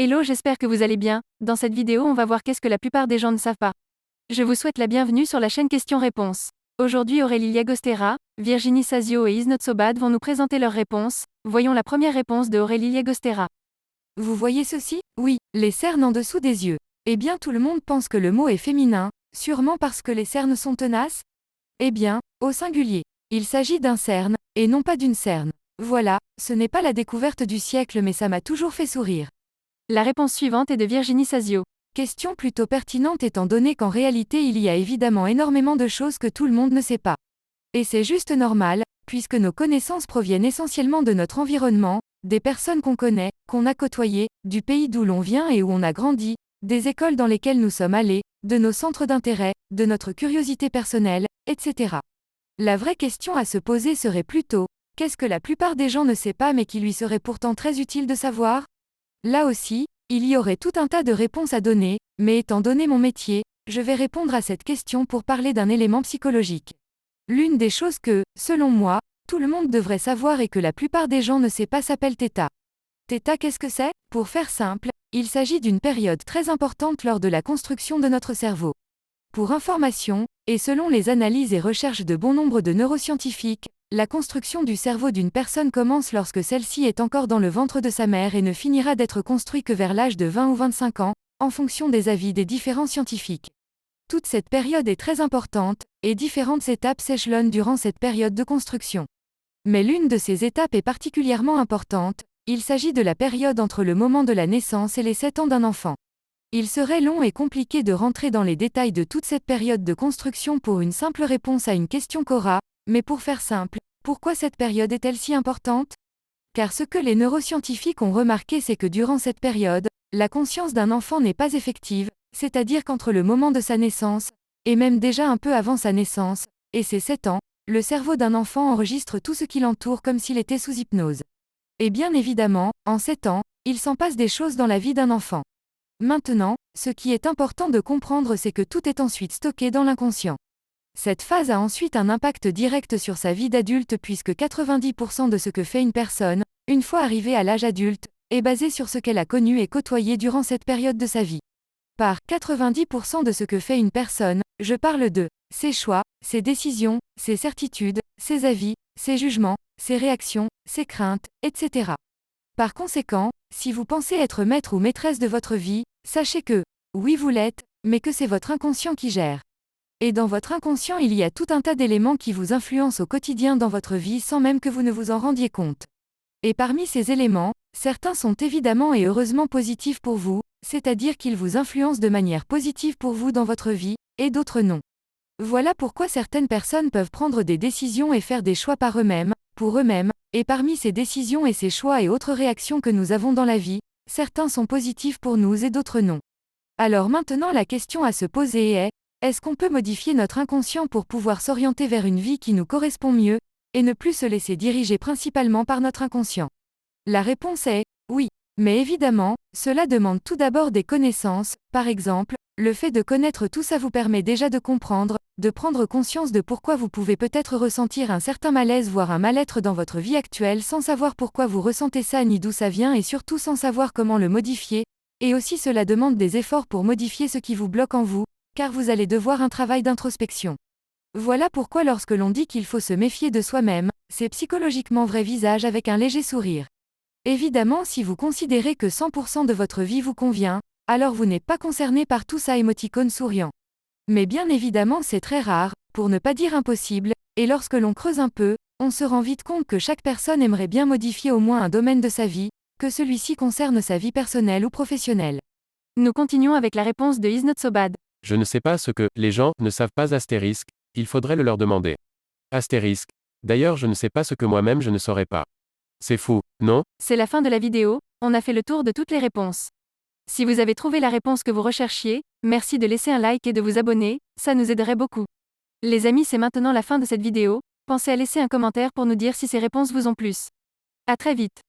Hello, j'espère que vous allez bien. Dans cette vidéo, on va voir qu'est-ce que la plupart des gens ne savent pas. Je vous souhaite la bienvenue sur la chaîne Questions-Réponses. Aujourd'hui, Aurélie Llagostera, Virginie Sazio et Isnot Sobad vont nous présenter leurs réponses. Voyons la première réponse de Aurélie Llagostera. Vous voyez ceci? Oui, les cernes en dessous des yeux. Eh bien, tout le monde pense que le mot est féminin, sûrement parce que les cernes sont tenaces? Eh bien, au singulier. Il s'agit d'un cerne, et non pas d'une cerne. Voilà, ce n'est pas la découverte du siècle, mais ça m'a toujours fait sourire. La réponse suivante est de Virginie Sazio. Question plutôt pertinente étant donné qu'en réalité il y a évidemment énormément de choses que tout le monde ne sait pas. Et c'est juste normal, puisque nos connaissances proviennent essentiellement de notre environnement, des personnes qu'on connaît, qu'on a côtoyées, du pays d'où l'on vient et où on a grandi, des écoles dans lesquelles nous sommes allés, de nos centres d'intérêt, de notre curiosité personnelle, etc. La vraie question à se poser serait plutôt, qu'est-ce que la plupart des gens ne savent pas mais qui lui serait pourtant très utile de savoir? Là aussi, il y aurait tout un tas de réponses à donner, mais étant donné mon métier, je vais répondre à cette question pour parler d'un élément psychologique. L'une des choses que, selon moi, tout le monde devrait savoir et que la plupart des gens ne savent pas s'appelle θ. θ, qu'est-ce que c'est? Pour faire simple, il s'agit d'une période très importante lors de la construction de notre cerveau. Pour information, et selon les analyses et recherches de bon nombre de neuroscientifiques, la construction du cerveau d'une personne commence lorsque celle-ci est encore dans le ventre de sa mère et ne finira d'être construite que vers l'âge de 20 ou 25 ans, en fonction des avis des différents scientifiques. Toute cette période est très importante, et différentes étapes s'échelonnent durant cette période de construction. Mais l'une de ces étapes est particulièrement importante, il s'agit de la période entre le moment de la naissance et les 7 ans d'un enfant. Il serait long et compliqué de rentrer dans les détails de toute cette période de construction pour une simple réponse à une question qu'aura, mais pour faire simple, pourquoi cette période est-elle si importante? Car ce que les neuroscientifiques ont remarqué, c'est que durant cette période, la conscience d'un enfant n'est pas effective, c'est-à-dire qu'entre le moment de sa naissance, et même déjà un peu avant sa naissance, et ses 7 ans, le cerveau d'un enfant enregistre tout ce qui l'entoure comme s'il était sous hypnose. Et bien évidemment, en 7 ans, il s'en passe des choses dans la vie d'un enfant. Maintenant, ce qui est important de comprendre, c'est que tout est ensuite stocké dans l'inconscient. Cette phase a ensuite un impact direct sur sa vie d'adulte puisque 90% de ce que fait une personne, une fois arrivée à l'âge adulte, est basé sur ce qu'elle a connu et côtoyé durant cette période de sa vie. Par 90% de ce que fait une personne, je parle de ses choix, ses décisions, ses certitudes, ses avis, ses jugements, ses réactions, ses craintes, etc. Par conséquent, si vous pensez être maître ou maîtresse de votre vie, sachez que, oui vous l'êtes, mais que c'est votre inconscient qui gère. Et dans votre inconscient il y a tout un tas d'éléments qui vous influencent au quotidien dans votre vie sans même que vous ne vous en rendiez compte. Et parmi ces éléments, certains sont évidemment et heureusement positifs pour vous, c'est-à-dire qu'ils vous influencent de manière positive pour vous dans votre vie, et d'autres non. Voilà pourquoi certaines personnes peuvent prendre des décisions et faire des choix par eux-mêmes, pour eux-mêmes, et parmi ces décisions et ces choix et autres réactions que nous avons dans la vie, certains sont positifs pour nous et d'autres non. Alors maintenant la question à se poser est, est-ce qu'on peut modifier notre inconscient pour pouvoir s'orienter vers une vie qui nous correspond mieux, et ne plus se laisser diriger principalement par notre inconscient? La réponse est, oui. Mais évidemment, cela demande tout d'abord des connaissances, par exemple, le fait de connaître tout ça vous permet déjà de comprendre, de prendre conscience de pourquoi vous pouvez peut-être ressentir un certain malaise voire un mal-être dans votre vie actuelle sans savoir pourquoi vous ressentez ça ni d'où ça vient et surtout sans savoir comment le modifier, et aussi cela demande des efforts pour modifier ce qui vous bloque en vous, car vous allez devoir un travail d'introspection. Voilà pourquoi lorsque l'on dit qu'il faut se méfier de soi-même, c'est psychologiquement vrai visage avec un léger sourire. Évidemment, si vous considérez que 100% de votre vie vous convient, alors vous n'êtes pas concerné par tout ça émoticône souriant. Mais bien évidemment c'est très rare, pour ne pas dire impossible, et lorsque l'on creuse un peu, on se rend vite compte que chaque personne aimerait bien modifier au moins un domaine de sa vie, que celui-ci concerne sa vie personnelle ou professionnelle. Nous continuons avec la réponse de Isnot Sobad. Je ne sais pas ce que les gens ne savent pas astérisque, il faudrait le leur demander. Astérisque. D'ailleurs je ne sais pas ce que moi-même je ne saurais pas. C'est fou, non? C'est la fin de la vidéo, on a fait le tour de toutes les réponses. Si vous avez trouvé la réponse que vous recherchiez, merci de laisser un like et de vous abonner, ça nous aiderait beaucoup. Les amis, c'est maintenant la fin de cette vidéo, pensez à laisser un commentaire pour nous dire si ces réponses vous ont plu. À très vite.